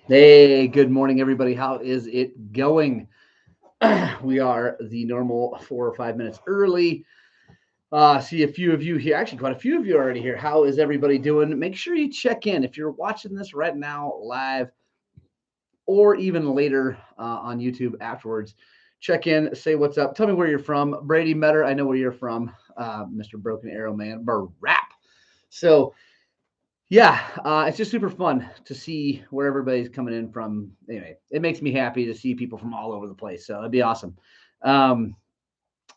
Hey, good morning, everybody. How is it going? We are the normal 4 or 5 minutes early. See a few of you here. Actually, quite a few of you already here. How is everybody doing? Make sure you check in if you're watching this right now live or even later on YouTube afterwards. Check in, say what's up. Tell me where you're from. Brady Metter, I know where you're from. Mr. Broken Arrow Man, rap. So yeah, it's just super fun to see where everybody's coming in from. Anyway, it makes me happy to see people from all over the place. So it'd be awesome. Um,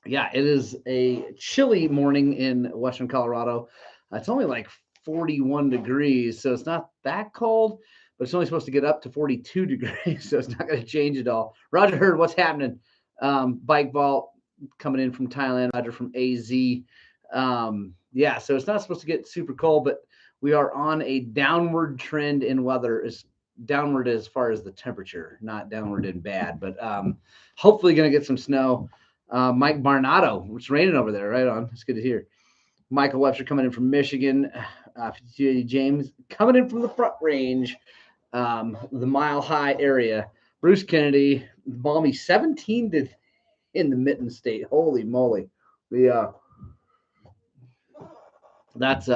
yeah, it is a chilly morning in Western Colorado. It's only like 41 degrees, so it's not that cold, but it's only supposed to get up to 42 degrees, so it's not going to change at all. Roger Heard, what's happening? Bike Vault coming in from Thailand, Roger from AZ. Yeah, so it's not supposed to get super cold, but we are on a downward trend in weather. Is downward as far as the temperature, not downward in bad, but hopefully going to get some snow. Mike Barnato, it's raining over there. Right on. It's good to hear. Michael Webster coming in from Michigan. 52 James coming in from the Front Range, the Mile High area. Bruce Kennedy, balmy 17 to in the Mitten State. Holy moly. The That's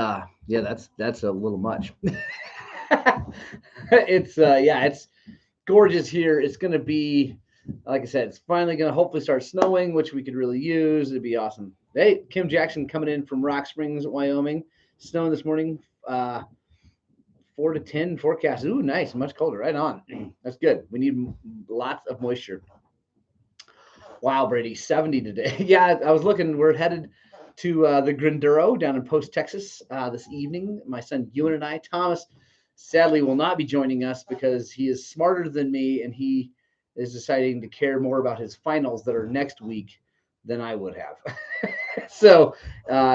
yeah, that's a little much. It's gorgeous here. It's gonna be, like I said, it's finally gonna hopefully start snowing, which we could really use. It'd be awesome. Hey, Kim Jackson coming in from Rock Springs, Wyoming. Snowing this morning. 4 to 10 forecast. Ooh, nice. Much colder. Right on. That's good. We need lots of moisture. Wow, Brady, 70 today. Yeah, I was looking. We're headed to the Grinduro down in Post, Texas this evening. My son Ewan and I, Thomas, sadly will not be joining us because he is smarter than me and he is deciding to care more about his finals that are next week than I would have. So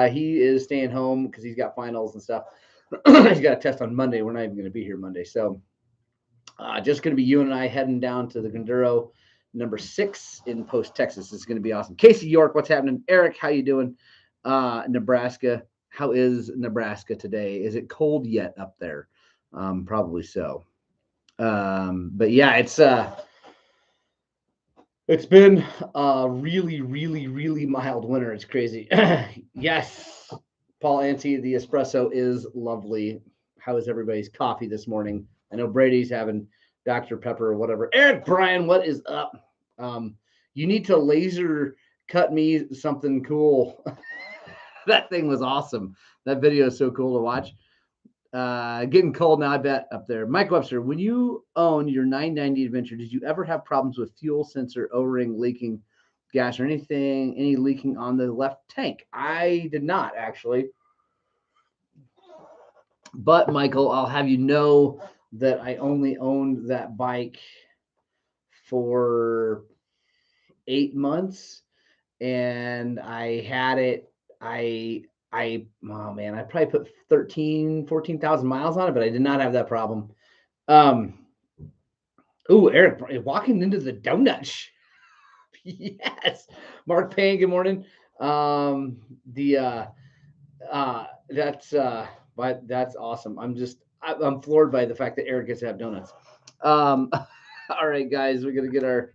he is staying home because he's got finals and stuff. He's got a test on Monday. We're not even going to be here Monday. So just going to be you and I heading down to the Gonduro number 6 in Post, Texas. It's going to be awesome. Casey York, what's happening? Eric, how you doing? Nebraska, how is Nebraska today? Is it cold yet up there? Probably so. But yeah, it's been a really, really, really mild winter. It's crazy. Yes, Paul Anti, the espresso is lovely. How is everybody's coffee this morning? I know Brady's having Dr. Pepper or whatever. Eric Bryan, what is up? You need to laser cut me something cool. That thing was awesome. That video is so cool to watch. Getting cold now, I bet, up there. Mike Webster, when you own your 990 Adventure, did you ever have problems with fuel sensor O-ring leaking gas or any leaking on the left tank? I did not, actually. But, Michael, I'll have you know that I only owned that bike for 8 months and I had it. Oh man, I probably put 14,000 miles on it, but I did not have that problem. Um, ooh, Eric walking into the donut shop. Yes, Mark Payne. Good morning. The that's but that's awesome. I'm floored by the fact that Eric gets to have donuts. Um, all right, guys, we're gonna get our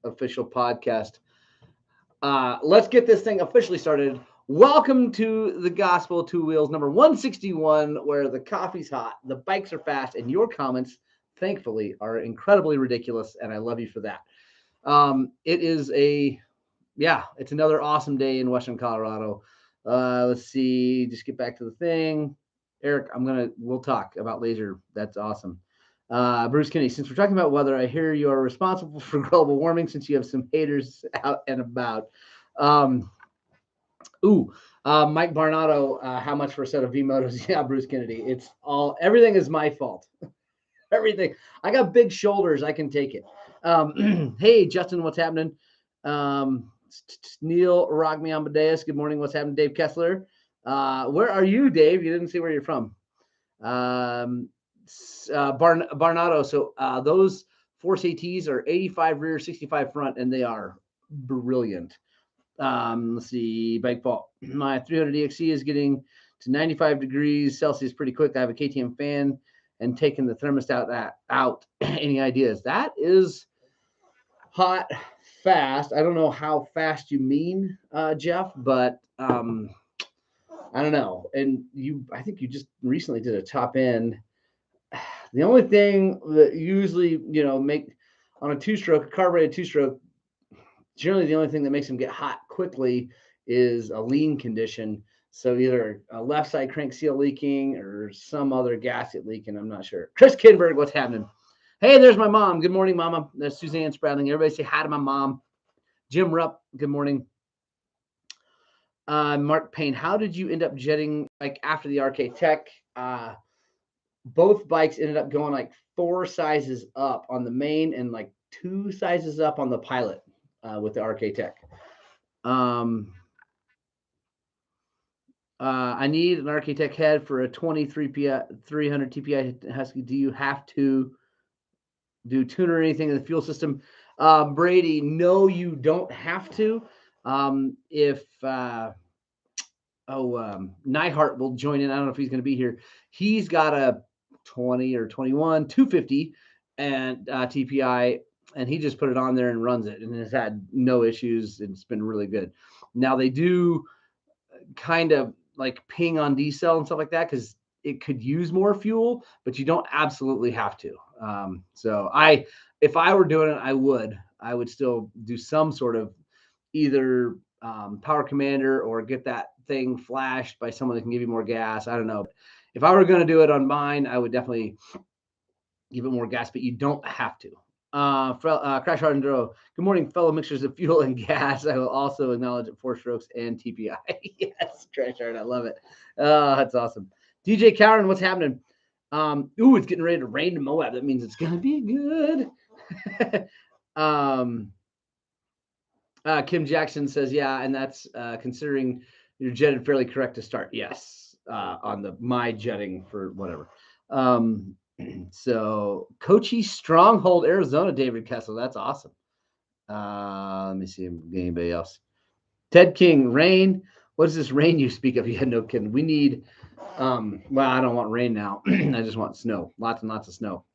official podcast. Let's get this thing officially started. Welcome to the Gospel Two Wheels number 161, where the coffee's hot, the bikes are fast, and your comments, thankfully, are incredibly ridiculous, and I love you for that. It is it's another awesome day in Western Colorado. Let's see, just get back to the thing. Eric, we'll talk about laser. That's awesome. Bruce Kinney, since we're talking about weather, I hear you are responsible for global warming since you have some haters out and about. Um, Mike Barnato, how much for a set of V motos? Yeah, Bruce Kennedy. Everything is my fault. Everything. I got big shoulders. I can take it. Hey, Justin, what's happening? Neil Rogme Amadeus. Good morning. What's happening, Dave Kessler? Where are you, Dave? You didn't say where you're from. Barnato. So those Force ATs are 85 rear, 65 front, and they are brilliant. Let's see, bike fault. My 300 DXC is getting to 95 degrees Celsius pretty quick. I have a KTM fan and taking the thermostat out. Any ideas? That is hot, fast. I don't know how fast you mean, Jeff, but I don't know. And I think you just recently did a top end. The only thing that usually, make on a two-stroke, carbureted two-stroke, generally the only thing that makes them get hot quickly is a lean condition. So either a left side crank seal leaking or some other gasket leaking. I'm not sure. Chris Kinberg, what's happening? Hey, there's my mom. Good morning, Mama. There's Suzanne Sprouting. Everybody say hi to my mom. Jim Rupp, good morning. Mark Payne, how did you end up jetting like after the RK Tech? Both bikes ended up going like 4 sizes up on the main and like 2 sizes up on the Pilot with the RK Tech. I need an RK Tech head for a 300 TPI Husky. Do you have to do tuner or anything in the fuel system? Brady, no, you don't have to. If Neihart will join in. I don't know if he's going to be here. He's got a 20 or 21 250 and TPI, and he just put it on there and runs it, and has had no issues. It's been really good. Now they do kind of like ping on diesel and stuff like that because it could use more fuel, but you don't absolutely have to. So if I were doing it, I would still do some sort of either power commander or get that thing flashed by someone that can give you more gas. I don't know. If I were going to do it on mine, I would definitely give it more gas, but you don't have to. Crash Hard Enduro. Good morning, fellow mixers of fuel and gas. I will also acknowledge it 4 strokes and TPI. Yes, Crash Hard. I love it. That's awesome. DJ Cowan, what's happening? It's getting ready to rain in Moab. That means it's going to be good. Kim Jackson says, yeah, and that's considering you're jetted fairly correct to start. Yes, on my jetting for whatever. So Coachie Stronghold, Arizona, David Kessel. That's awesome. Let me see anybody else. Ted King, rain. What is this rain you speak of? Yeah, no kidding. We need, I don't want rain now. I just want snow, lots and lots of snow.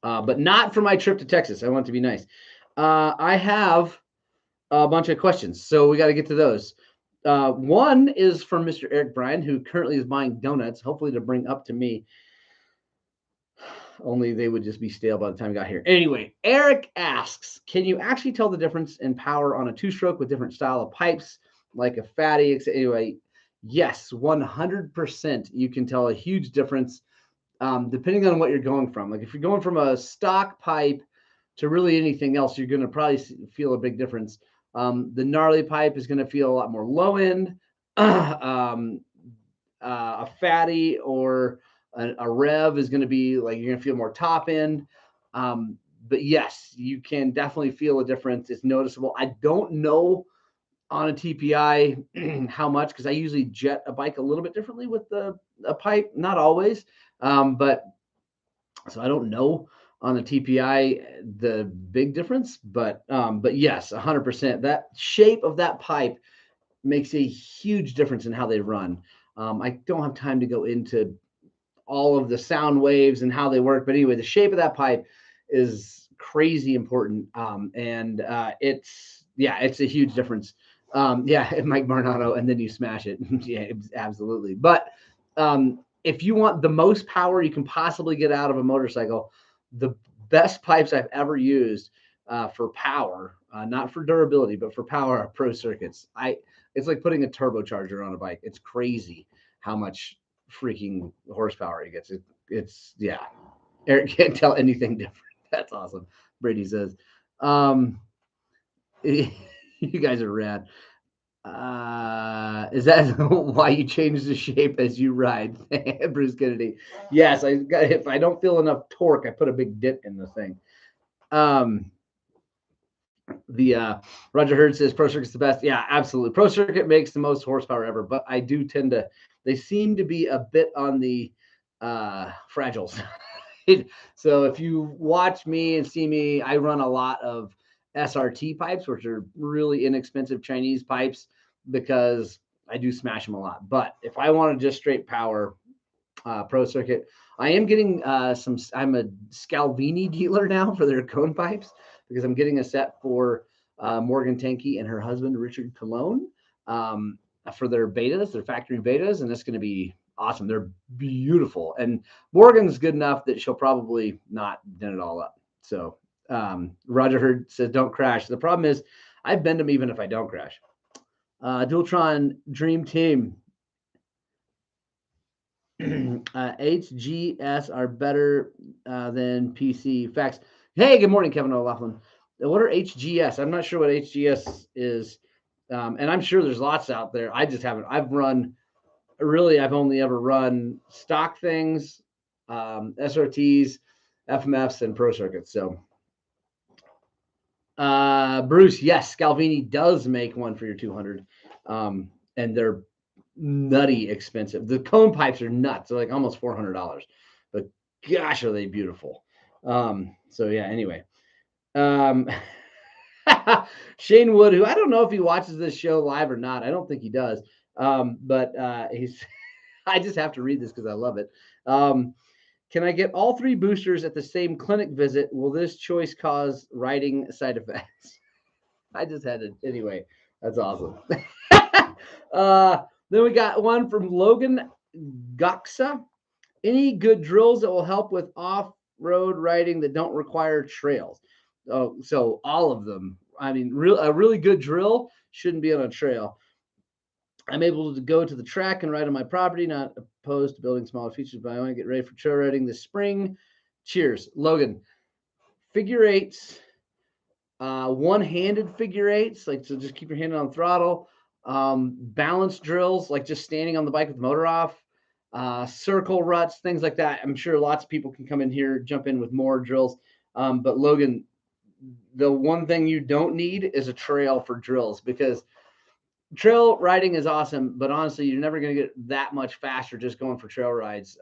But not for my trip to Texas. I want it to be nice. I have a bunch of questions, so we got to get to those. One is from Mr. Eric Bryan, who currently is buying donuts, hopefully to bring up to me. Only they would just be stale by the time I got here. Anyway, Eric asks, can you actually tell the difference in power on a 2-stroke with different style of pipes, like a fatty? Anyway, yes, 100% you can tell a huge difference depending on what you're going from. Like if you're going from a stock pipe to really anything else, you're going to probably feel a big difference. The gnarly pipe is going to feel a lot more low end. A fatty or a rev is going to be like you're going to feel more top end. But yes, you can definitely feel a difference. It's noticeable. I don't know on a TPI how much, because I usually jet a bike a little bit differently with a pipe, not always. But so I don't know on the TPI the big difference, but yes, 100%. That shape of that pipe makes a huge difference in how they run. I don't have time to go into all of the sound waves and how they work, but anyway, the shape of that pipe is crazy important, and it's a huge difference. Mike Marnado, and then you smash it. Yeah, absolutely. But if you want the most power you can possibly get out of a motorcycle, the best pipes I've ever used for power, not for durability, but for power, are Pro Circuits. It's like putting a turbocharger on a bike. It's crazy how much freaking horsepower he gets. It's Eric can't tell anything different. That's awesome. Brady says, you guys are rad. Is that why you change the shape as you ride? Bruce Kennedy. Yes, if I don't feel enough torque, I put a big dip in the thing. Roger Hurd says Pro Circuit's the best. Yeah, absolutely. Pro Circuit makes the most horsepower ever, but I do tend to, they seem to be a bit on the fragile side. So if you watch me and see me, I run a lot of SRT pipes, which are really inexpensive Chinese pipes, because I do smash them a lot. But if I want to just straight power, Pro Circuit, I am getting I'm a Scalvini dealer now for their cone pipes because I'm getting a set for Morgan Tankey and her husband, Richard Cologne, for their betas, their factory betas. And it's going to be awesome. They're beautiful. And Morgan's good enough that she'll probably not dent it all up. So Roger Hurd says, don't crash. The problem is I bend them even if I don't crash. Dualtron Dream Team. HGS are better than PC. Facts. Hey, good morning, Kevin O'Loughlin. What are HGS? I'm not sure what HGS is. And I'm sure there's lots out there. I just haven't. I've only ever run stock things, SRTs, FMFs, and pro circuits. So, Bruce, yes, Scalvini does make one for your 200. And they're nutty expensive. The cone pipes are nuts. They're like almost $400, but gosh, are they beautiful. So yeah, anyway, Shane Wood, who I don't know if he watches this show live or not. I don't think he does. But he's, I just have to read this because I love it. Can I get all 3 boosters at the same clinic visit? Will this choice cause riding side effects? I just had it. Anyway, that's awesome. Then we got one from Logan Goxa. Any good drills that will help with off-road riding that don't require trails? Oh, so all of them. I mean, a really good drill shouldn't be on a trail. I'm able to go to the track and ride on my property, not opposed to building smaller features, but I want to get ready for trail riding this spring. Cheers. Logan, figure eights, one-handed figure eights, like, so just keep your hand on the throttle. Balance drills, like just standing on the bike with the motor off, circle ruts, things like that. I'm sure lots of people can come in here, jump in with more drills. But Logan, the one thing you don't need is a trail for drills, because trail riding is awesome, but honestly, you're never going to get that much faster just going for trail rides.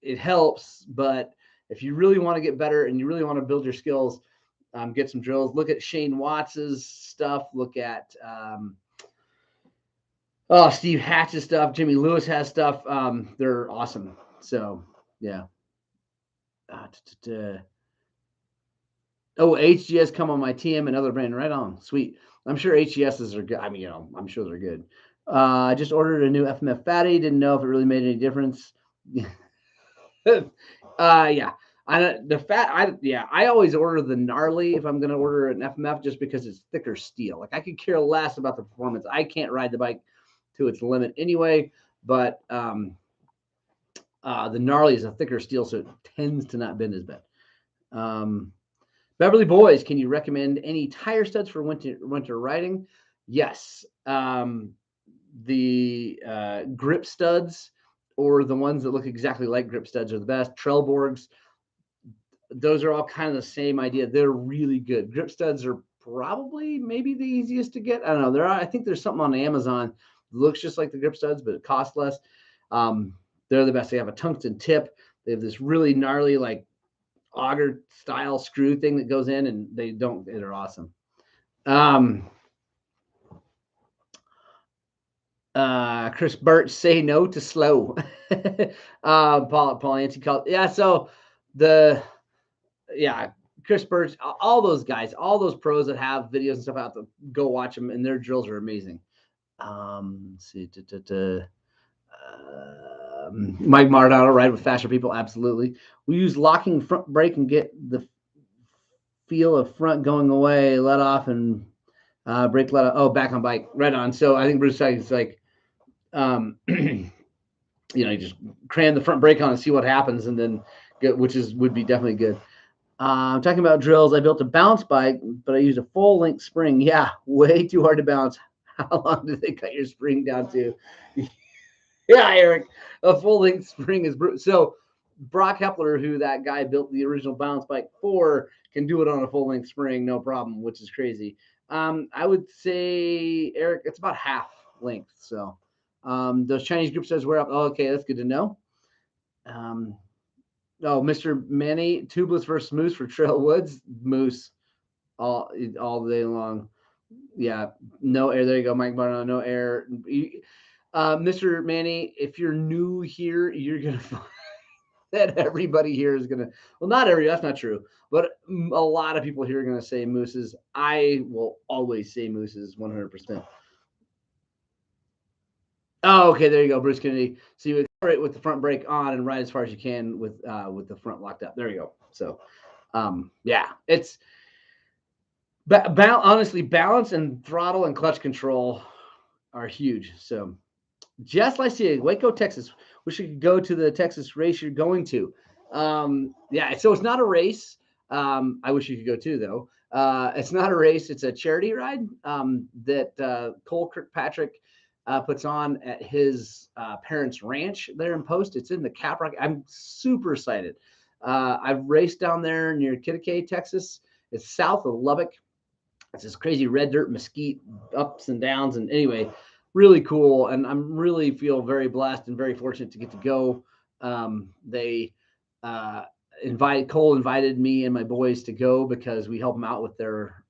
It helps, but if you really want to get better and you really want to build your skills, get some drills. Look at Shane Watts's stuff. Look at Steve Hatch's stuff. Jimmy Lewis has stuff. They're awesome. So yeah. HGS come on my TM and other brand. Right on. Sweet. I'm sure HGSs are good. I mean, I'm sure they're good. I just ordered a new FMF fatty. Didn't know if it really made any difference. Yeah. I always order the gnarly if I'm going to order an FMF, just because it's thicker steel. Like, I could care less about the performance. I can't ride the bike to its limit anyway, but the gnarly is a thicker steel, so it tends to not bend as bad. Beverly Boys, can you recommend any tire studs for winter riding? Yes. The grip studs, or the ones that look exactly like grip studs, are the best. Trelleborgs, those are all kind of the same idea. They're really good. Grip studs are probably maybe the easiest to get. I don't know. I think there's something on Amazon that looks just like the grip studs, but it costs less. They're the best. They have a tungsten tip. They have this really gnarly, like, auger style screw thing that goes in, and they're awesome. Chris Burt, say no to slow. Paul Yancey called. Yeah. So Chris Burt, all those guys, all those pros that have videos and stuff out there, go watch them, and their drills are amazing. Let's see. Mike Mardano, ride with faster people. Absolutely. We use locking front brake and get the feel of front going away, let off, and brake let off. Oh, back on bike. Right on. So I think Bruce said it's like, you just cram the front brake on and see what happens, and then would be definitely good. I'm talking about drills. I built a balance bike, but I used a full length spring. Yeah, way too hard to balance. How long did they cut your spring down to? Yeah, Eric, a full length spring is brutal. So Brock Hepler, who that guy built the original balance bike for, can do it on a full length spring, no problem, which is crazy. I would say, Eric, it's about half length. So those Chinese grip studs wear up. Oh, okay, that's good to know. Mr. Manny, tubeless versus moose for trail woods. Moose all day long. Yeah, no air. There you go, Mike Barno, no air. Mr. Manny, if you're new here, you're gonna find that everybody here is gonna. Well, not every. That's not true, but a lot of people here are gonna say mooses. I will always say mooses, 100%. Oh, okay, there you go, Bruce Kennedy. So you accelerate with the front brake on and ride as far as you can with the front locked up. There you go. So, yeah, it's honestly, balance and throttle and clutch control are huge. So, just like Waco, Texas. We should go to the Texas race you're going to. Yeah, so it's not a race. I wish you could go too, though. It's not a race. It's a charity ride that Cole Kirkpatrick puts on at his parents' ranch there in Post. It's in the Caprock. I'm super excited. I've raced down there near Kittikay, Texas. It's south of Lubbock. It's this crazy red dirt mesquite ups and downs. And anyway, really cool. And I'm really feel very blessed and very fortunate to get to go. They Cole invited me and my boys to go because we help them out with their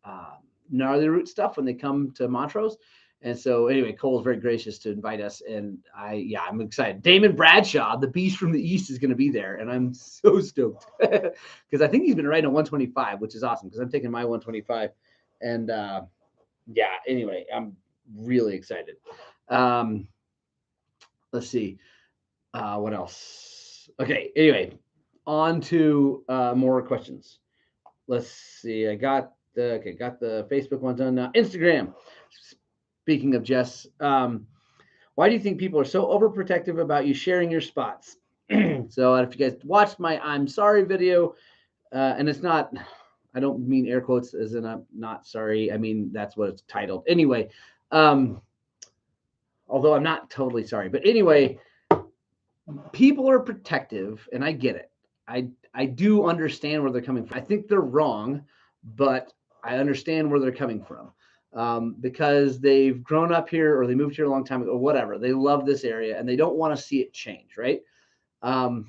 gnarly root stuff when they come to Montrose. And so anyway, Cole's very gracious to invite us. And I'm excited. Damon Bradshaw, the beast from the East, is going to be there. And I'm so stoked because I think he's been riding a 125, which is awesome because I'm taking my 125. And anyway, I'm really excited. Let's see. What else? Okay. Anyway, on to more questions. Let's see. I got the Facebook one done now. Instagram. Speaking of Jess, why do you think people are so overprotective about you sharing your spots? So if you guys watched my I'm sorry video, and it's not, I don't mean air quotes as in I'm not sorry. I mean, that's what it's titled. Anyway, although I'm not totally sorry. But anyway, people are protective, and I get it. I do understand where they're coming from. I think they're wrong, but I understand where they're coming from. Because they've grown up here or they moved here a long time ago or whatever. They love this area and they don't want to see it change, right? The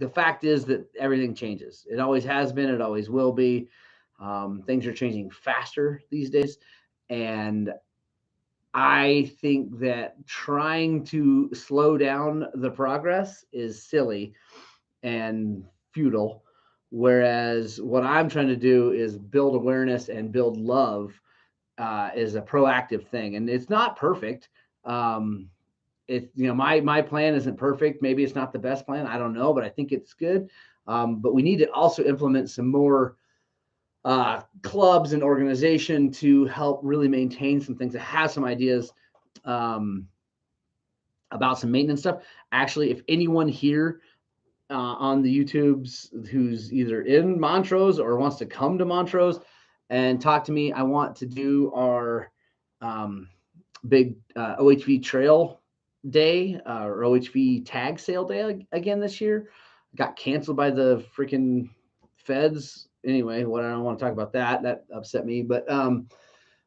fact is that everything changes. It always has been. It always will be. Things are changing faster these days. And I think that trying to slow down the progress is silly and futile. Whereas what I'm trying to do is build awareness and build love is a proactive thing. And it's not perfect. My plan isn't perfect. Maybe it's not the best plan. I don't know, but I think it's good. But we need to also implement some more clubs and organization to help really maintain some things, that have some ideas about some maintenance stuff. Actually, if anyone here on the YouTubes who's either in Montrose or wants to come to Montrose and talk to me, I want to do our big OHV trail day or OHV tag sale day again this year. Got canceled by the freaking feds. Anyway, I don't want to talk about that. That upset me, but I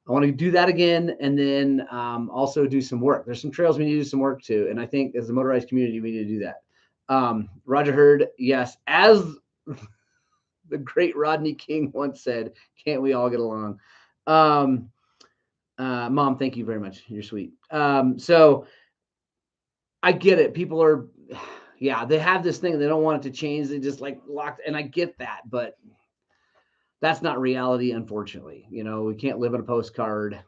want to do that again, and then also do some work. There's some trails we need to do some work to, and I think as a motorized community, we need to do that. Roger Hurd, yes, as the great Rodney King once said, can't we all get along? Mom, thank you very much. You're sweet. So I get it. People are, they have this thing. They don't want it to change. They just like locked. And I get that, but that's not reality, unfortunately. We can't live in a postcard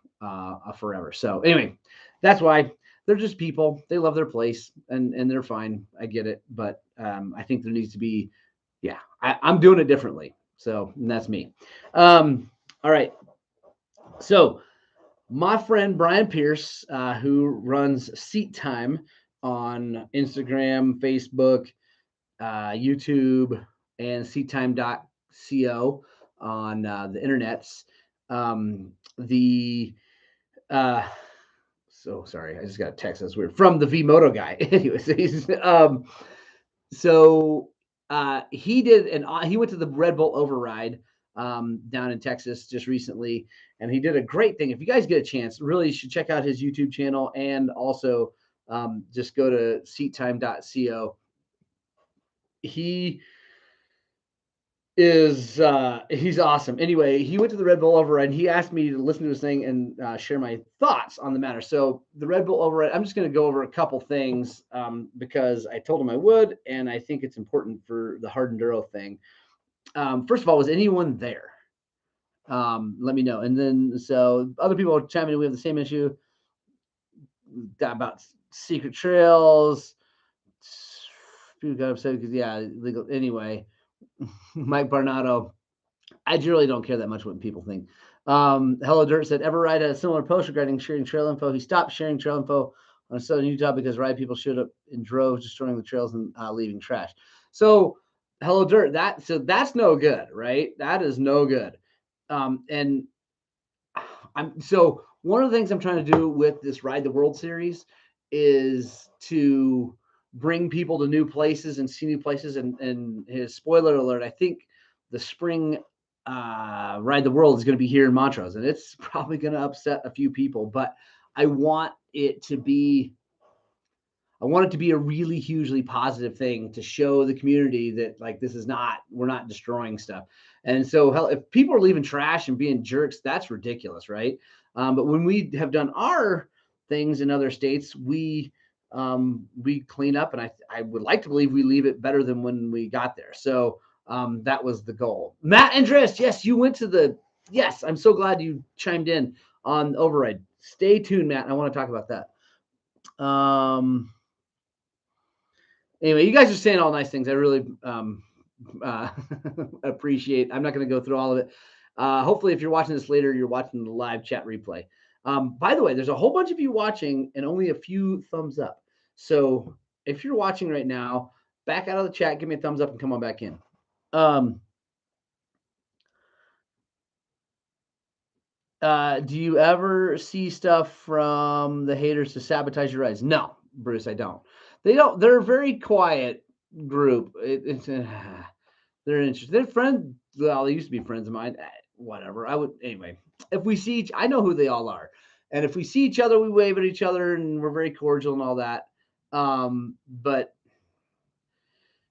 forever. So anyway, that's why they're just people. They love their place and they're fine. I get it. But I think there needs to be, I'm doing it differently. So that's me. All right. So my friend Brian Pierce, who runs Seat Time on Instagram, Facebook, YouTube, and seattime.co on the internets. So sorry, I just got a text. That's weird. From the V-Moto guy. Anyways, he did, and he went to the Red Bull Override down in Texas just recently, and he did a great thing. If you guys get a chance, really you should check out his YouTube channel, and also just go to seattime.co. He is he's awesome. Anyway, he went to the Red Bull Override and he asked me to listen to his thing and share my thoughts on the matter. So the Red Bull Override, I'm just going to go over a couple things because I told him I would, and I think it's important for the hard enduro thing. First of all, was anyone there? Let me know. And then so other people chiming in. We have the same issue about secret trails. People got upset because legal. Anyway, Mike Barnato. I really don't care that much what people think. Hello Dirt said, ever write a similar post regarding sharing trail info? He stopped sharing trail info on Southern Utah because ride people showed up in droves, destroying the trails and leaving trash. So Hello Dirt, that's no good, right? That is no good. And so one of the things I'm trying to do with this Ride the World series is to bring people to new places and see new places. And his spoiler alert, I think the spring Ride the World is going to be here in Montrose, and it's probably going to upset a few people, but I want it to be a really hugely positive thing to show the community that like we're not destroying stuff. And so if people are leaving trash and being jerks, that's ridiculous, right? But when we have done our things in other states, we clean up, and I would like to believe we leave it better than when we got there. So that was the goal. Matt Andrist, yes, you went to yes, I'm so glad you chimed in on Override. Stay tuned, Matt. I want to talk about that. Anyway, you guys are saying all nice things. I really appreciate. I'm not going to go through all of it. Hopefully, if you're watching this later, you're watching the live chat replay. By the way, there's a whole bunch of you watching and only a few thumbs up. So if you're watching right now, back out of the chat, give me a thumbs up and come on back in. Do you ever see stuff from the haters to sabotage your rides? No, Bruce, I don't. They don't. They're a very quiet group. They're interested. They're friends. Well, they used to be friends of mine. Whatever. Anyway. If we see I know who they all are, and if we see each other, we wave at each other, and we're very cordial and all that. But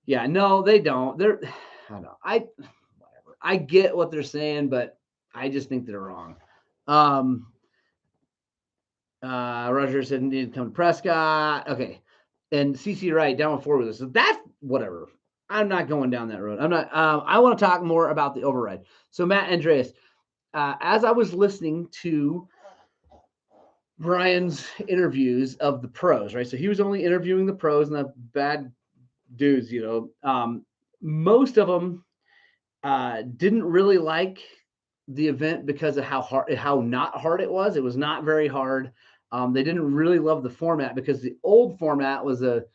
yeah, no, they don't. I don't know. Whatever. I get what they're saying, but I just think they're wrong. Roger said need to come to Prescott. Okay. And CC Wright down with four wheelers. So that's whatever. I'm not going down that road. I'm not. I want to talk more about the override. So Matt Andreas, as I was listening to Brian's interviews of the pros, right? So he was only interviewing the pros and the bad dudes, most of them didn't really like the event because of how not hard it was. It was not very hard. They didn't really love the format because the old format was the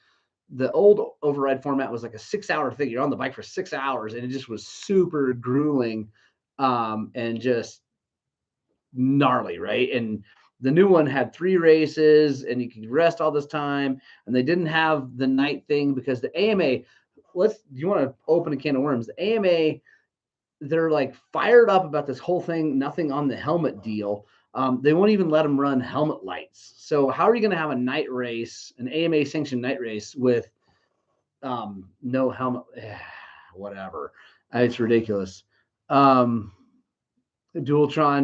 old override format was like a 6-hour thing. You're on the bike for 6 hours, and it just was super grueling and just gnarly, right? And the new one had 3 races, and you could rest all this time. And they didn't have the night thing because the AMA. Do you want to open a can of worms? The AMA, they're like fired up about this whole thing. Nothing on the helmet deal. They won't even let them run helmet lights. So how are you going to have a night race, an AMA sanctioned night race with no helmet? Whatever. It's ridiculous. Dualtron,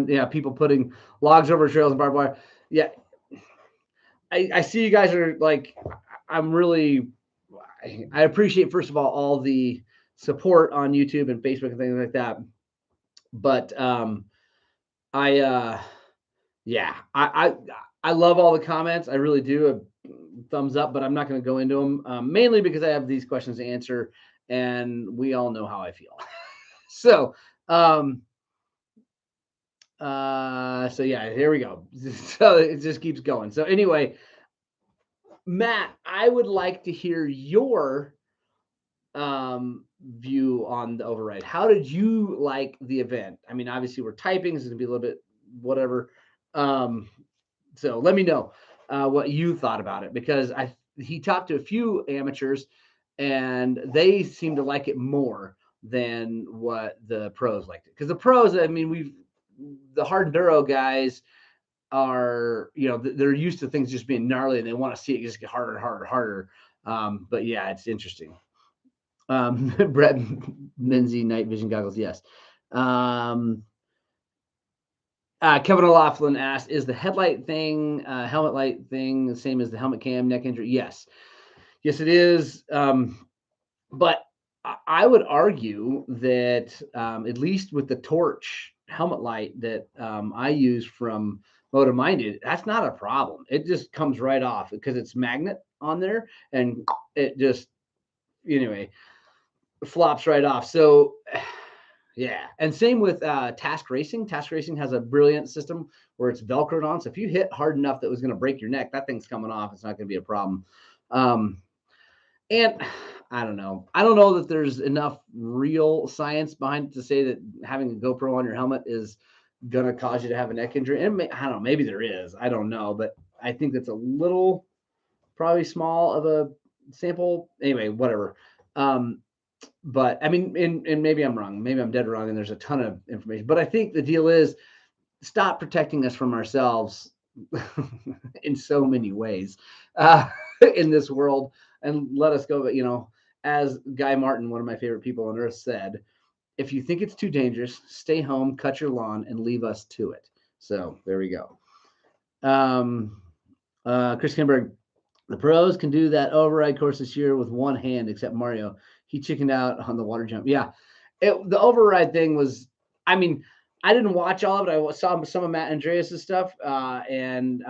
yeah, people putting logs over trails and barbed wire. Yeah. I see you guys are like, I appreciate, first of all the support on YouTube and Facebook and things like that. But I love all the comments. I really do. Thumbs up, but I'm not going to go into them mainly because I have these questions to answer, and we all know how I feel. So yeah, here we go. So it just keeps going. So anyway, Matt, I would like to hear your view on the override. How did you like the event? I mean, obviously we're typing. This is gonna be a little bit whatever. So let me know what you thought about it, because he talked to a few amateurs and they seem to like it more than what the pros liked it. Because the pros, I mean, the hard enduro guys are, they're used to things just being gnarly and they want to see it just get harder and harder and harder. But yeah, it's interesting. Brett Minzy, night vision goggles. Yes. Kevin O'Loughlin asked, is the headlight thing, helmet light thing the same as the helmet cam neck injury? Yes. Yes, it is. But I would argue that at least with the torch helmet light that I use from Moto Minded, that's not a problem. It just comes right off because it's magnet on there and it just, anyway, flops right off. So, yeah. And same with Task Racing. Task Racing has a brilliant system where it's Velcroed on. So if you hit hard enough that was going to break your neck, that thing's coming off. It's not going to be a problem. And I don't know. I don't know that there's enough real science behind it to say that having a GoPro on your helmet is going to cause you to have a neck injury. And I don't know. Maybe there is. I don't know. But I think that's a little probably small of a sample. Anyway, whatever. But I mean, and maybe I'm wrong. Maybe I'm dead wrong. And there's a ton of information. But I think the deal is stop protecting us from ourselves in so many ways in this world and let us go. But, you know, as Guy Martin, one of my favorite people on earth, said, if you think it's too dangerous, stay home, cut your lawn, and leave us to it. So there we go. Chris Kinberg, the pros can do that override course this year with one hand, except Mario. He chickened out on the water jump. Yeah. The override thing was, I mean, I didn't watch all of it. I saw some of Matt Andreas' stuff, and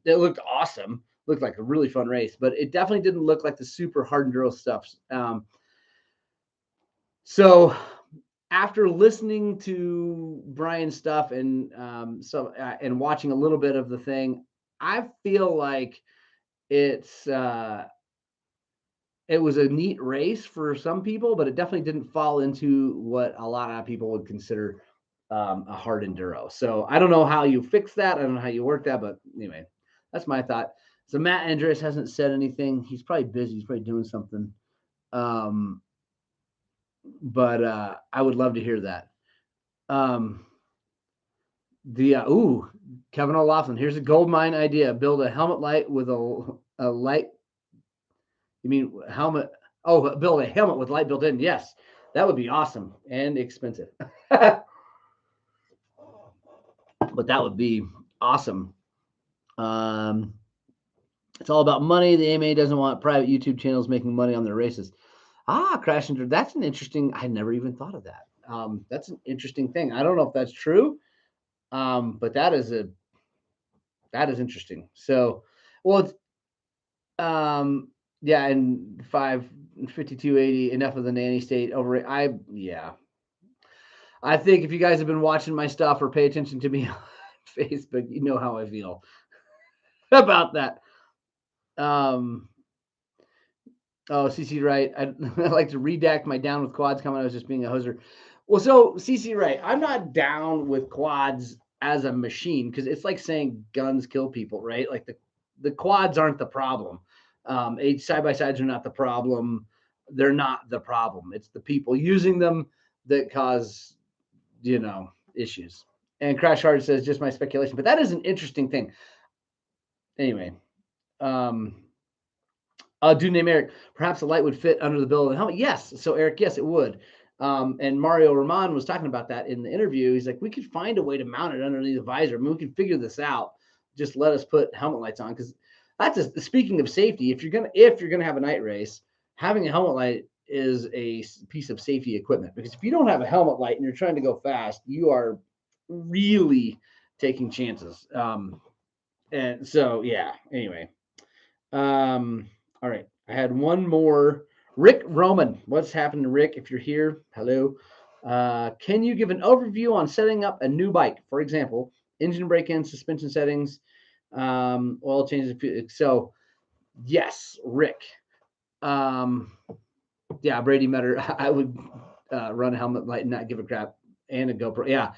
it looked awesome. Looked like a really fun race, but it definitely didn't look like the super hard enduro stuff. So after listening to Brian's stuff and and watching a little bit of the thing, I feel like it was a neat race for some people, but it definitely didn't fall into what a lot of people would consider a hard enduro. So I don't know how you fix that. I don't know how you work that, but anyway, that's my thought. So Matt Andreas hasn't said anything. He's probably busy. He's probably doing something. But I would love to hear that. Kevin O'Loughlin. Here's a gold mine idea. Build a helmet light with a light. You mean helmet? Oh, build a helmet with light built in. Yes, that would be awesome and expensive. But that would be awesome. It's all about money. The AMA doesn't want private YouTube channels making money on their races. Crash and that's an interesting. I never even thought of that. That's an interesting thing. I don't know if that's true, but that is interesting. So, well, it's yeah, and 55280. Enough of the nanny state over. I think if you guys have been watching my stuff or pay attention to me on Facebook, you know how I feel about that. CC Wright, I like to redact my down with quads comment. I was just being a hoser. Well, so CC Wright, I'm not down with quads as a machine because it's like saying guns kill people, right? Like the quads aren't the problem. Side-by-sides are not the problem. They're not the problem. It's the people using them that cause, issues. And Crash Hard says, just my speculation. But that is an interesting thing. Anyway, dude named Eric, perhaps the light would fit under the bill of the helmet. Yes. So, Eric, yes, it would. And Mario Roman was talking about that in the interview. He's like, we could find a way to mount it underneath the visor. I mean, we can figure this out. Just let us put helmet lights on. Because speaking of safety, if you're gonna have a night race, having a helmet light is a piece of safety equipment. Because if you don't have a helmet light and you're trying to go fast, you are really taking chances. And so, yeah, anyway. All right. I had one more. Rick Roman. What's happening, Rick? If you're here, hello. Can you give an overview on setting up a new bike? For example, engine break-in, suspension settings, oil changes. So, yes, Rick. Yeah, Brady Metter. I would run a helmet light and not give a crap, and a GoPro. Yeah.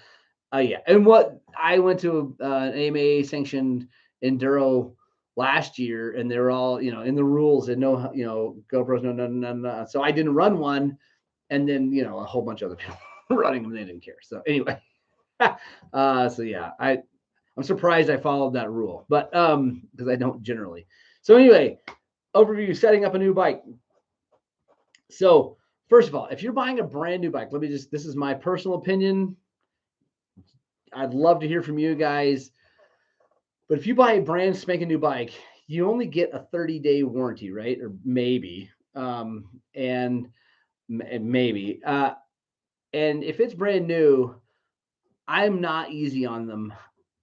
Yeah. And what I went to an AMA sanctioned enduro last year, and they were all, in the rules and no, GoPros, no. So I didn't run one, and then, a whole bunch of other people running them, they didn't care. So anyway, so yeah, I'm surprised I followed that rule, but because I don't generally. So anyway, overview, setting up a new bike. So first of all, if you're buying a brand new bike, this is my personal opinion. I'd love to hear from you guys. But if you buy a brand spanking new bike, you only get a 30-day warranty, right? Or maybe, and maybe. And if it's brand new, I'm not easy on them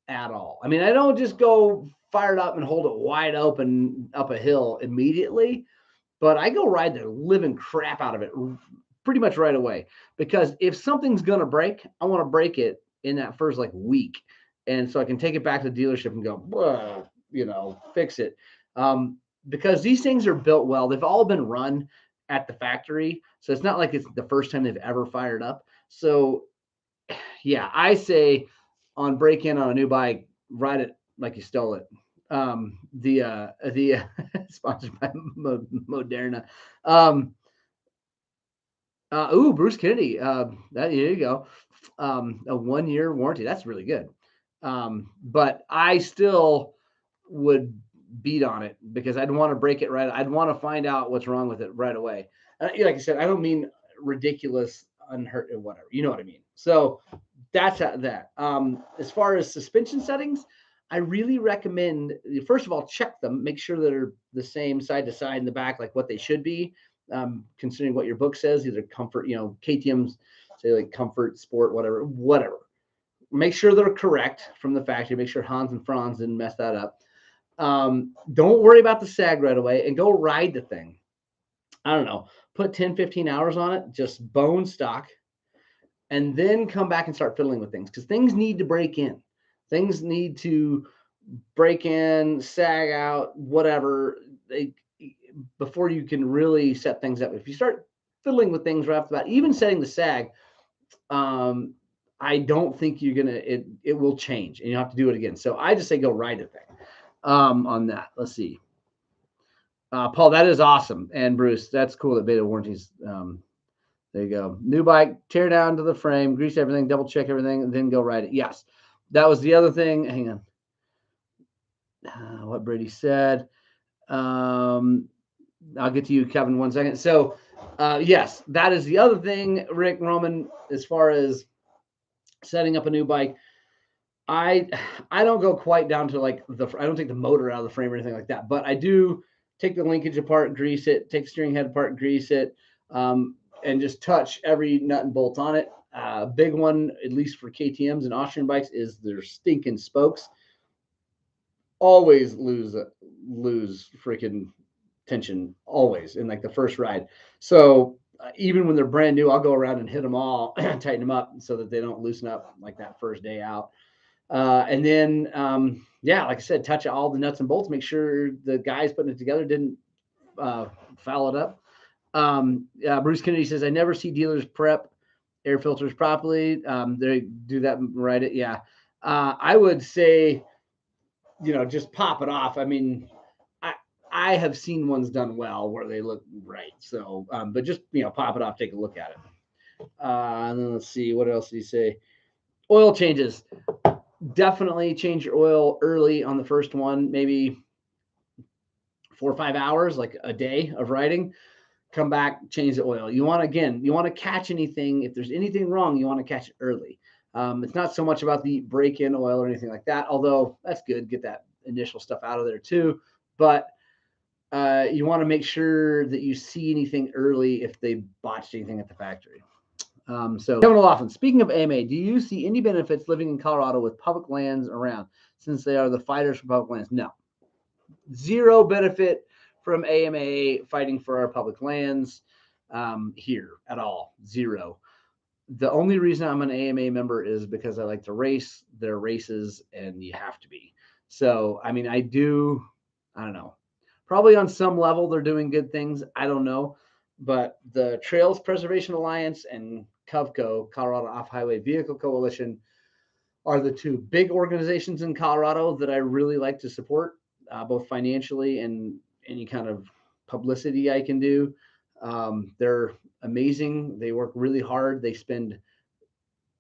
at all. I mean, I don't just go fire it up and hold it wide open up a hill immediately, but I go ride the living crap out of it pretty much right away. Because if something's going to break, I want to break it in that first like week. And so I can take it back to the dealership and go, fix it. Because these things are built well. They've all been run at the factory. So it's not like it's the first time they've ever fired up. So yeah, I say on break in on a new bike, ride it like you stole it. The sponsored by Moderna. Bruce Kennedy. There you go. A 1-year warranty. That's really good. But I still would beat on it because I'd want to break it right. I'd want to find out what's wrong with it right away. Like I said, I don't mean ridiculous, unhurt, or whatever. You know what I mean? So that's that. As far as suspension settings, I really recommend, first of all, check them, make sure they're the same side to side in the back, like what they should be. Considering what your book says, either comfort, KTM's say like comfort, sport, whatever. Make sure they're correct from the factory. Make sure Hans and Franz didn't mess that up. Don't worry about the sag right away and go ride the thing. I don't know, put 10, 15 hours on it, just bone stock, and then come back and start fiddling with things because things need to break in. Things need to break in, sag out, whatever, before you can really set things up. If you start fiddling with things right off the bat, even setting the sag, I don't think it will change and you'll have to do it again. So I just say go ride the thing on that. Let's see. Paul, that is awesome. And Bruce, that's cool that beta warranties. There you go. New bike, tear down to the frame, grease everything, double check everything, and then go ride it. Yes. That was the other thing. Hang on. What Brady said. I'll get to you, Kevin, 1 second. So, yes, that is the other thing, Rick Roman, as far as setting up a new bike. I don't go quite down to like I don't take the motor out of the frame or anything like that, but I do take the linkage apart, grease it, take the steering head apart, grease it, and just touch every nut and bolt on it. Big one, at least for KTMs and Austrian bikes, is their stinking spokes. Always lose freaking tension, always in like the first ride. So even when they're brand new, I'll go around and hit them all, tighten them up so that they don't loosen up like that first day out. And then, like I said, touch all the nuts and bolts, make sure the guys putting it together didn't foul it up. Bruce Kennedy says, I never see dealers prep air filters properly. They do that right. Yeah. I would say, just pop it off. I mean, I have seen ones done well where they look right. So, but just, pop it off, take a look at it. And then let's see, what else did he say? Oil changes. Definitely change your oil early on the first one, maybe 4 or 5 hours, like a day of riding. Come back, change the oil. You want to catch anything. If there's anything wrong, you want to catch it early. It's not so much about the break-in oil or anything like that, although that's good. Get that initial stuff out of there too. But you want to make sure that you see anything early if they botched anything at the factory. So Kevin O'Loughlin, speaking of AMA, do you see any benefits living in Colorado with public lands around since they are the fighters for public lands? No. Zero benefit from AMA fighting for our public lands here at all. Zero. The only reason I'm an AMA member is because I like to race their races, and you have to be. So, I mean, I don't know. Probably on some level they're doing good things. I don't know. But the Trails Preservation Alliance and COVCO, Colorado Off-Highway Vehicle Coalition, are the two big organizations in Colorado that I really like to support, both financially and any kind of publicity I can do. They're amazing. They work really hard. They spend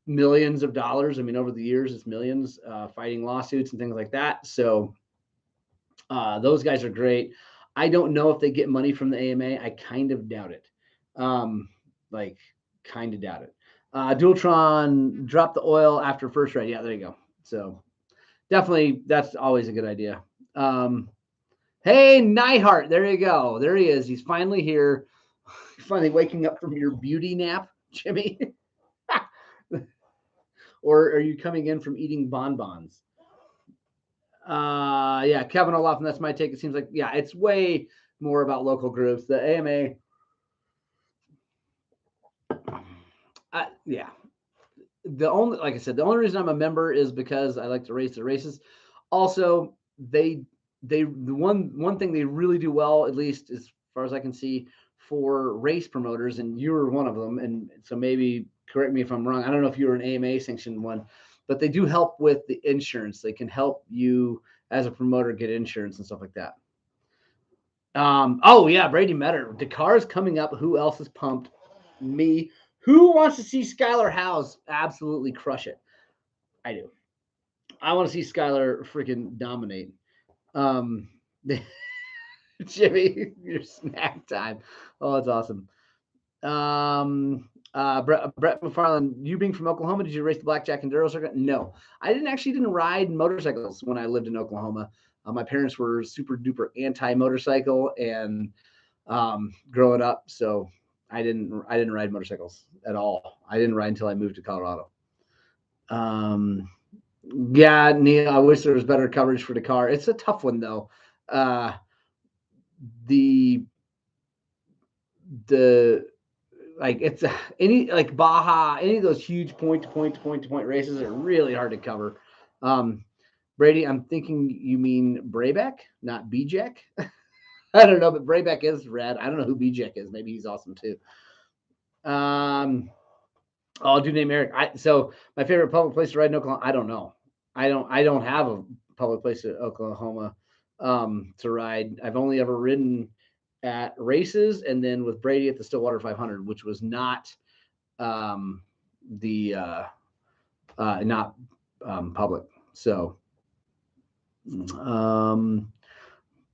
millions of dollars. I mean, over the years, it's millions fighting lawsuits and things like that. So those guys are great. I don't know if they get money from the AMA. I kind of doubt it. like kind of doubt it. Dualtron drop the oil after first ride. Yeah, there you go. So definitely that's always a good idea. Hey, Nightheart, there you go. There he is. He's finally here. Finally waking up from your beauty nap, Jimmy. Or are you coming in from eating bonbons? Yeah, Kevin Olaf, that's my take. It seems like, yeah, it's way more about local groups. The AMA, yeah. The only, like I said, the only reason I'm a member is because I like to race the races. Also, the one thing they really do well, at least as far as I can see, for race promoters, and you were one of them, and so maybe correct me if I'm wrong. I don't know if you were an AMA sanctioned one, but they do help with the insurance. They can help you as a promoter get insurance and stuff like that. Oh yeah, Brady Metter. Dakar's coming up. Who else is pumped? Me. Who wants to see Skylar House absolutely crush it? I do. I want to see Skylar freaking dominate. Um, Jimmy, your snack time. Oh, that's awesome. Brett McFarland, you being from Oklahoma, did you race the Blackjack Enduro circuit? No, I didn't ride motorcycles when I lived in Oklahoma. My parents were super duper anti motorcycle and growing up, so I didn't ride motorcycles at all. I didn't ride until I moved to Colorado. Yeah, Neil, I wish there was better coverage for Dakar. It's a tough one though. The like it's any like Baja, any of those huge point to point races are really hard to cover. Brady, I'm thinking you mean Brayback, not BJack. I don't know, but Brayback is rad. I don't know who BJack is. Maybe he's awesome too. Oh, dude named Eric. So my favorite public place to ride in Oklahoma. I don't know. I don't have a public place in Oklahoma to ride. I've only ever ridden at races and then with Brady at the Stillwater 500, which was not not public. So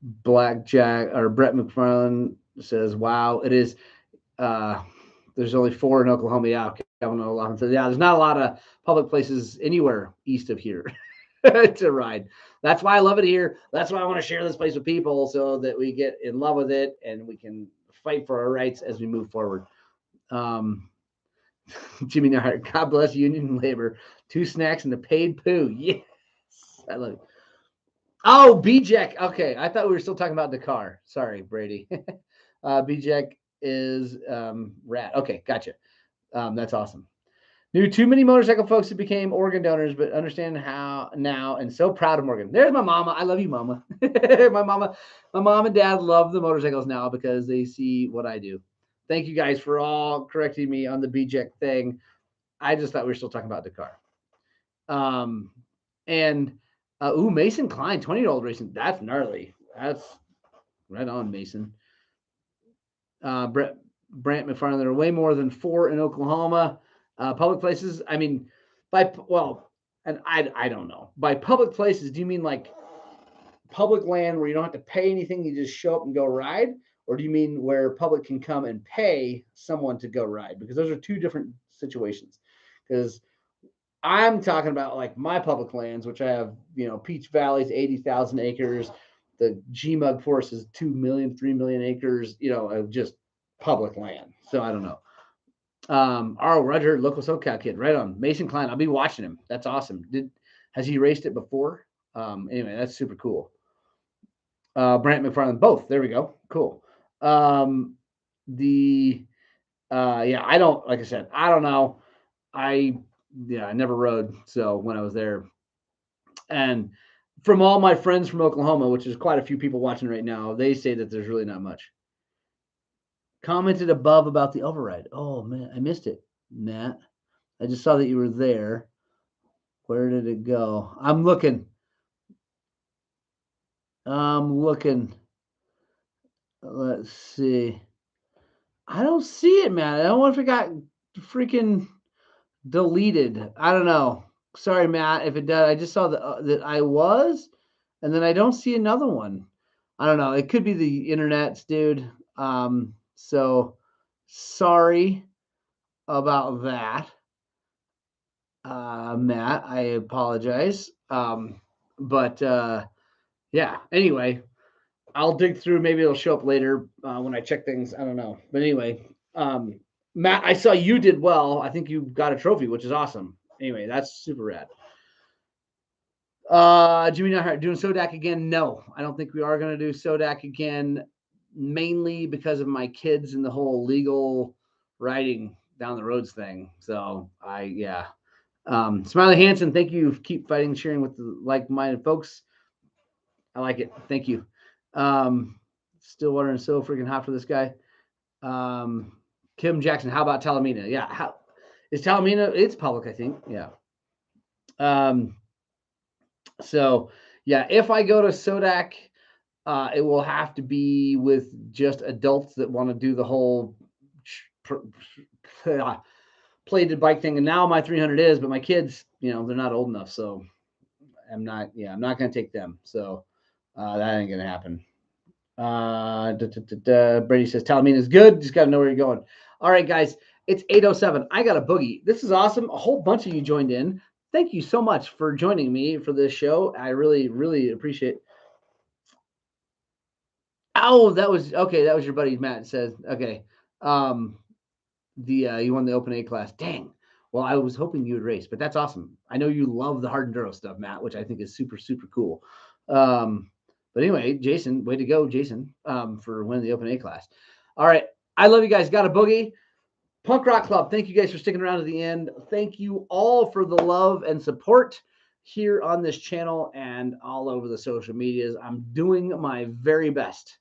Blackjack or Brett McFarland says, "Wow, it is." There's only 4 in Oklahoma. Yeah, Kevin O'Loughlin says, "Yeah, there's not a lot of public places anywhere east of here to ride. That's why I love it here. That's why I want to share this place with people so that we get in love with it and we can fight for our rights as we move forward." Jimmy Nart, God bless union labor. 2 snacks and the paid poo. Yes, I love it. Oh, BJack. Okay, I thought we were still talking about Dakar. Sorry, Brady. BJack is rat. Okay, gotcha. That's awesome. Knew too many motorcycle folks who became organ donors, but understand how now and so proud of Morgan. There's my mama. I love you, mama. my mom and dad love the motorcycles now because they see what I do. Thank you guys for all correcting me on the BJack thing. I just thought we were still talking about Dakar. And Mason Klein, 20-year-old racing. That's gnarly. That's right on, Mason. Brant McFarland, there are way more than 4 in Oklahoma. Public places, I mean, and I don't know. By public places, do you mean like public land where you don't have to pay anything, you just show up and go ride? Or do you mean where public can come and pay someone to go ride? Because those are 2 different situations. Because I'm talking about like my public lands, which I have, Peach Valley's 80,000 acres. The GMUG Forest is 2 million, 3 million acres, of just public land. So I don't know. Roger, local SoCal kid, right on. Mason Klein, I'll be watching him. That's awesome. Has he raced it before? Anyway, that's super cool. Brant McFarland, both. There we go. Cool. Yeah, I don't, like I said, I don't know. I never rode. So when I was there, and from all my friends from Oklahoma, which is quite a few people watching right now, they say that there's really not much. Commented above about the override. Oh man, I missed it, Matt. I just saw that you were there. Where did it go? I'm looking. Let's see. I don't see it, man. I don't know if it got freaking deleted. I don't know. Sorry, Matt. If it does, I just saw that I was, and then I don't see another one. I don't know. It could be the internet's, dude. So sorry. about that. Matt, I apologize. But yeah, anyway, I'll dig through. Maybe it'll show up later when I check things. I don't know. But anyway, Matt, I saw you did well. I think you got a trophy, which is awesome. Anyway, that's super rad. Jimmy not doing Sodak again? No, I don't think we are going to do Sodak again, mainly because of my kids and the whole legal riding down the roads thing. So yeah. Smiley Hansen, thank you. Keep fighting, sharing with the like-minded folks. I like it. Thank you. Stillwater and so freaking hot for this guy. Kim Jackson, how about Talamina? Yeah, how is Talamina? It's public, I think. Yeah. So yeah, if I go to Sodak, it will have to be with just adults that want to do the whole plated bike thing. And now my 300 is, but my kids, they're not old enough, so I'm not going to take them. So that ain't going to happen. Brady says Talamina is good. Just got to know where you're going. All right, guys, it's 8:07. I got a boogie. This is awesome. A whole bunch of you joined in. Thank you so much for joining me for this show. I really, really appreciate it. Oh, that was okay. That was your buddy Matt says. Okay. You won the Open A class. Dang. Well, I was hoping you would race, but that's awesome. I know you love the hard enduro stuff, Matt, which I think is super, super cool. But anyway, Jason, way to go, Jason, for winning the Open A class. All right. I love you guys. Got a boogie. Punk Rock Club, thank you guys for sticking around to the end. Thank you all for the love and support here on this channel and all over the social medias. I'm doing my very best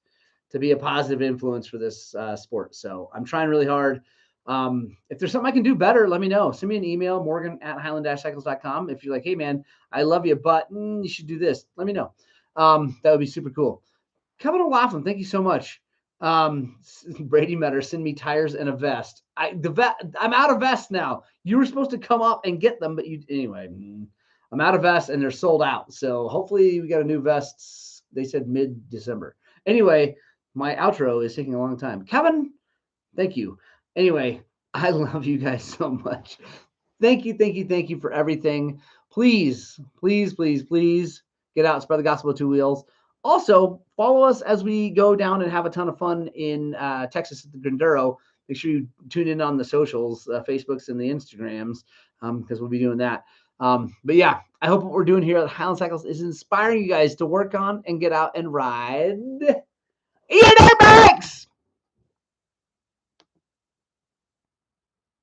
to be a positive influence for this sport. So I'm trying really hard. If there's something I can do better, let me know. Send me an email, morgan@highland-cycles.com. If you're like, hey, man, I love you, but you should do this. Let me know. That would be super cool. Kevin O'Laughlin, thank you so much. Brady Metter, send me tires and a vest. I'm out of vests now. You were supposed to come up and get them, but anyway. I'm out of vests and they're sold out. So hopefully we got a new vest. They said mid-December. Anyway, my outro is taking a long time. Kevin, thank you. Anyway, I love you guys so much. Thank you for everything. Please, please, please, please get out and spread the gospel of two wheels. Also, follow us as we go down and have a ton of fun in Texas at the Grinduro. Make sure you tune in on the socials, Facebooks and the Instagrams, because we'll be doing that. But yeah, I hope what we're doing here at Highland Cycles is inspiring you guys to work on and get out and ride your dirt bikes.